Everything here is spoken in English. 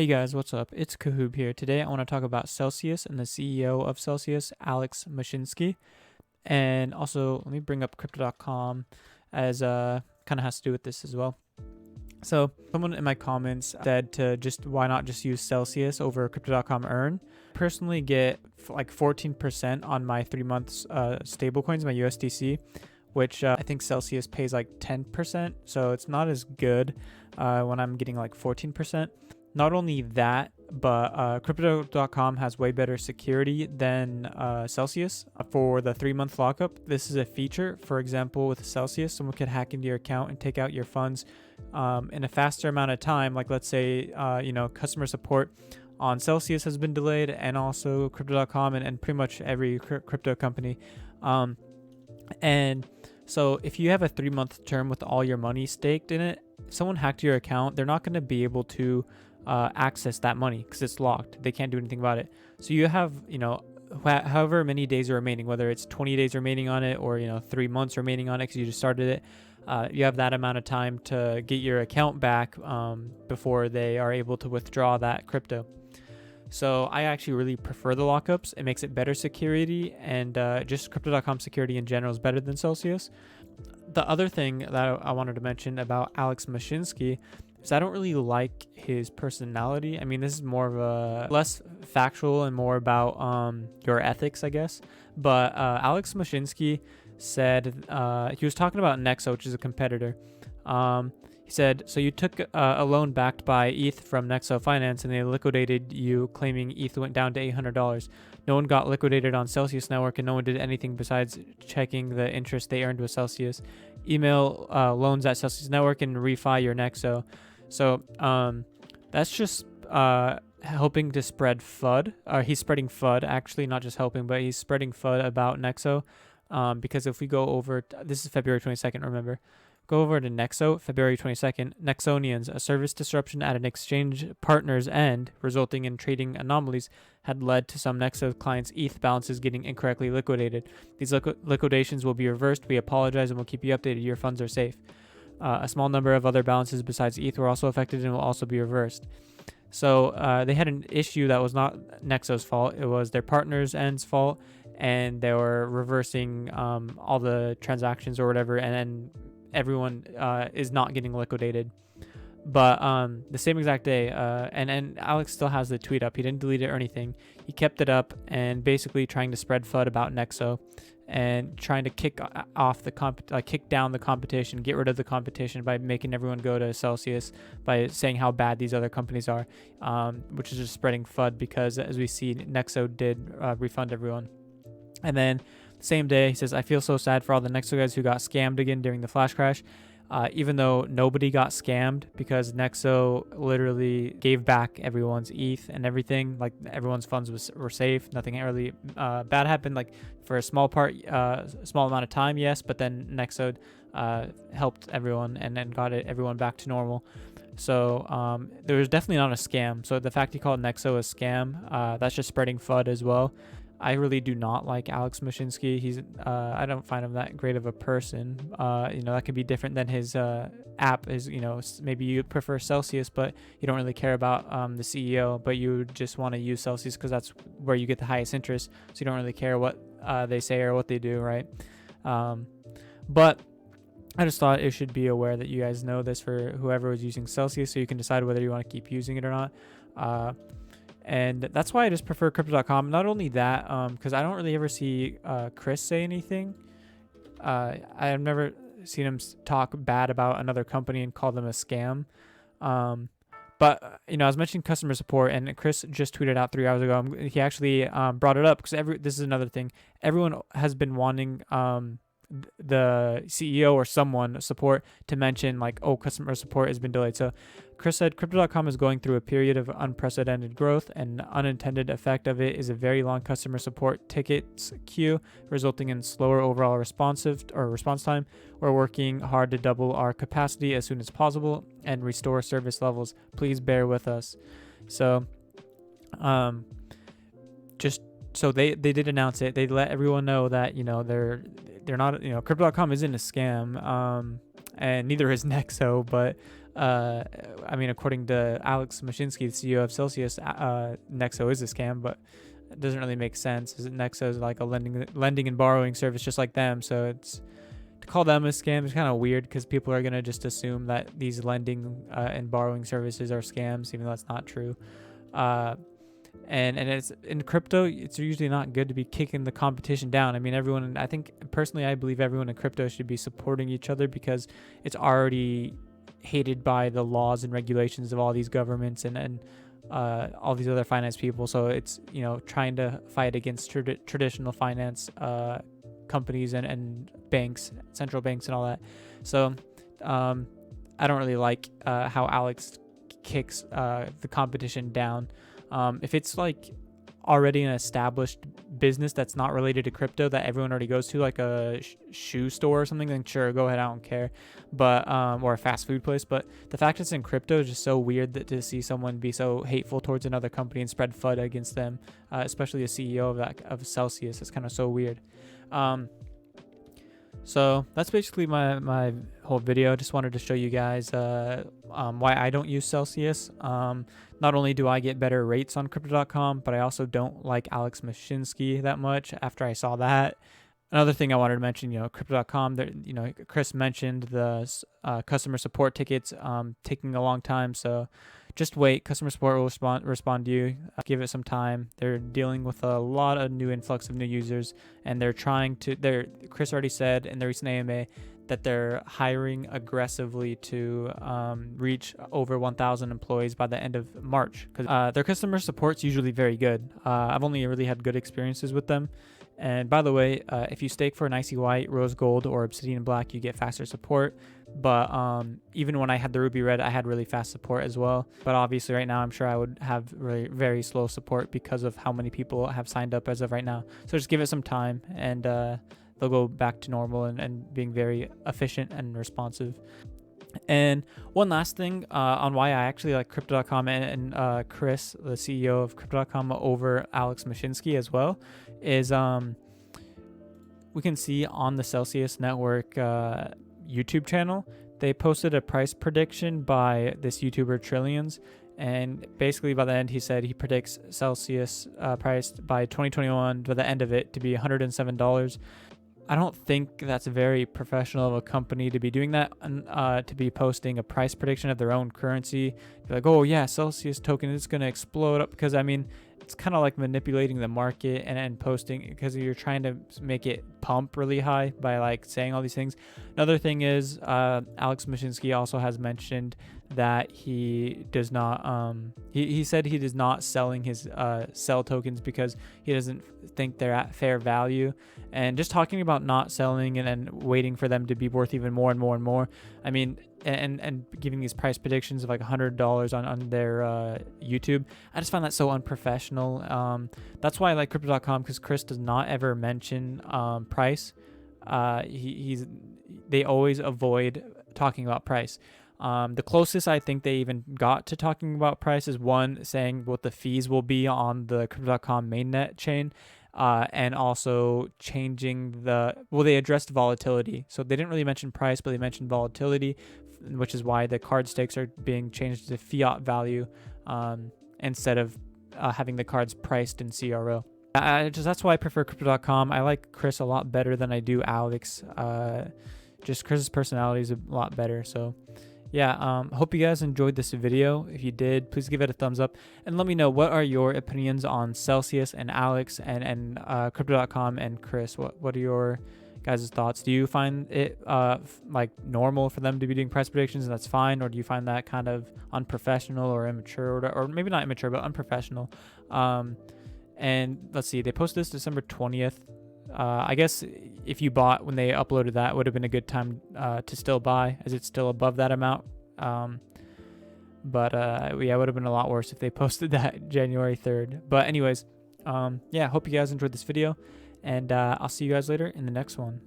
Hey guys, what's up? It's Kahoob here. Today I want to talk about Celsius and the CEO of Celsius, Alex Mashinsky. And also, let me bring up Crypto.com as kind of has to do with this as well. So, someone in my comments said to just why not just use Celsius over Crypto.com Earn. Personally, get like 14% on my 3 months stablecoins, my USDC, which I think Celsius pays like 10%. So it's not as good when I'm getting like 14%. Not only that, but Crypto.com has way better security than Celsius. For the 3 month lockup, this is a feature. For example, with Celsius, someone could hack into your account and take out your funds in a faster amount of time. Like let's say, customer support on Celsius has been delayed, and also Crypto.com and pretty much every crypto company. And so if you have a 3 month term with all your money staked in it, if someone hacked your account, they're not going to be able to access that money because it's locked. They can't do anything about it. So you have, however many days are remaining, whether it's 20 days remaining on it or, 3 months remaining on it because you just started it. You have that amount of time to get your account back before they are able to withdraw that crypto. So I actually really prefer the lockups. It makes it better security, and just Crypto.com security in general is better than Celsius. The other thing that I wanted to mention about Alex Mashinsky is I don't really like his personality. I mean, this is more of a less factual and more about your ethics, I guess. But Alex Mashinsky said he was talking about Nexo, which is a competitor. He said, so you took a loan backed by ETH from Nexo Finance and they liquidated you, claiming ETH went down to $800. No one got liquidated on Celsius Network and no one did anything besides checking the interest they earned with Celsius. Email loans at Celsius Network and refi your Nexo. So that's just helping to spread FUD. He's spreading FUD, actually, not just helping, but he's spreading FUD about Nexo. Because if we go over, this is February 22nd, remember. Go over to Nexo, February 22nd. Nexonians, a service disruption at an exchange partner's end, resulting in trading anomalies, had led to some Nexo clients' ETH balances getting incorrectly liquidated. These liquidations will be reversed. We apologize and will keep you updated. Your funds are safe. A small number of other balances besides ETH were also affected and will also be reversed. So they had an issue that was not Nexo's fault. It was their partner's end's fault, and they were reversing all the transactions or whatever, and then everyone is not getting liquidated. But the same exact day, and Alex still has the tweet up. He didn't delete it or anything. He kept it up and basically trying to spread FUD about Nexo and trying to kick down the competition, get rid of the competition by making everyone go to Celsius, by saying how bad these other companies are, which is just spreading FUD because, as we see, Nexo did refund everyone. And then the same day, he says, I feel so sad for all the Nexo guys who got scammed again during the flash crash. Even though nobody got scammed because Nexo literally gave back everyone's ETH and everything, like everyone's funds were safe. Nothing really bad happened, like for a small amount of time, yes, but then Nexo helped everyone and then got everyone back to normal. So there was definitely not a scam. So the fact he called Nexo a scam, that's just spreading FUD as well. I really do not like Alex Mashinsky. I don't find him that great of a person. That could be different than his app is, maybe you prefer Celsius, but you don't really care about the CEO, but you just want to use Celsius because that's where you get the highest interest. So you don't really care what they say or what they do, right? But I just thought it should be aware that you guys know this for whoever was using Celsius, so you can decide whether you want to keep using it or not. And that's why I just prefer Crypto.com. Not only that, because I don't really ever see Chris say anything. I've never seen him talk bad about another company and call them a scam. But I was mentioning customer support, and Chris just tweeted out 3 hours ago. He actually brought it up because this is another thing. Everyone has been wanting the CEO or someone support to mention customer support has been delayed. So Chris said Crypto.com is going through a period of unprecedented growth, and unintended effect of it is a very long customer support tickets queue, resulting in slower overall response time. We're working hard to double our capacity as soon as possible and restore service levels. Please bear with us. So so they did announce it. They let everyone know that they're not, Crypto.com isn't a scam, and neither is Nexo, but I mean, according to Alex Mashinsky, the CEO of Celsius, Nexo is a scam, but it doesn't really make sense. Nexo is like a lending and borrowing service just like them, so it's to call them a scam is kind of weird because people are gonna just assume that these lending and borrowing services are scams, even though that's not true. And it's in crypto, it's usually not good to be kicking the competition down. I mean, everyone, I think personally, I believe everyone in crypto should be supporting each other because it's already hated by the laws and regulations of all these governments and all these other finance people. So it's, you know, trying to fight against traditional finance companies and banks, central banks and all that. So I don't really like how Alex kicks the competition down. If it's like already an established business that's not related to crypto that everyone already goes to, like a shoe store or something, then sure, go ahead, I don't care. But or a fast food place. But the fact it's in crypto is just so weird that to see someone be so hateful towards another company and spread FUD against them, especially the CEO of Celsius. It's kind of so weird. So that's basically my whole video. Just wanted to show you guys why I don't use Celsius. Not only do I get better rates on Crypto.com, but I also don't like Alex Mashinsky that much after I saw that. Another thing I wanted to mention, you know, Crypto.com, you know, Chris mentioned the customer support tickets taking a long time. So just wait. Customer support will respond to you. Give it some time. They're dealing with a lot of new influx of new users, and they're trying to. Chris already said in the recent AMA that they're hiring aggressively to reach over 1,000 employees by the end of March. Because their customer support's usually very good. I've only really had good experiences with them. And by the way, if you stake for an Icy White, Rose Gold, or Obsidian Black, you get faster support. But even when I had the Ruby Red, I had really fast support as well. But obviously right now, I'm sure I would have really very slow support because of how many people have signed up as of right now. So just give it some time, and they'll go back to normal and being very efficient and responsive. And one last thing on why I actually like Crypto.com and Chris, the CEO of Crypto.com, over Alex Mashinsky as well, is we can see on the Celsius Network YouTube channel, they posted a price prediction by this YouTuber Trillions. And basically by the end, he said he predicts Celsius priced by 2021, by the end of it, to be $107. I don't think that's very professional of a company to be doing that, to be posting a price prediction of their own currency. Be like, oh yeah, Celsius token is going to explode up, because I mean, it's kind of like manipulating the market and posting, because you're trying to make it pump really high by like saying all these things. Another thing is Alex Mashinsky also has mentioned that he does not he said he is not selling his sell tokens because he doesn't think they're at fair value. And just talking about not selling and then waiting for them to be worth even more and more and more, I mean, and giving these price predictions of like $100 on their YouTube, I just find that so unprofessional. That's why I like Crypto.com, because Chris does not ever mention price. They always avoid talking about price. The closest I think they even got to talking about price is one saying what the fees will be on the Crypto.com mainnet chain, and also changing they addressed volatility. So they didn't really mention price, but they mentioned volatility, which is why the card stakes are being changed to fiat value instead of having the cards priced in CRO. That's why I prefer Crypto.com. I like Chris a lot better than I do Alex. Just Chris's personality is a lot better. So yeah, hope you guys enjoyed this video. If you did, please give it a thumbs up and let me know what are your opinions on Celsius and Alex and Crypto.com and Chris. What are your guys' thoughts? Do you find it like normal for them to be doing price predictions and that's fine, or do you find that kind of unprofessional or immature, or maybe not immature but unprofessional? And let's see, they posted this December 20th. I guess if you bought when they uploaded that, would have been a good time to still buy, as it's still above that amount. But yeah, it would have been a lot worse if they posted that January 3rd. But anyways, yeah, hope you guys enjoyed this video, and I'll see you guys later in the next one.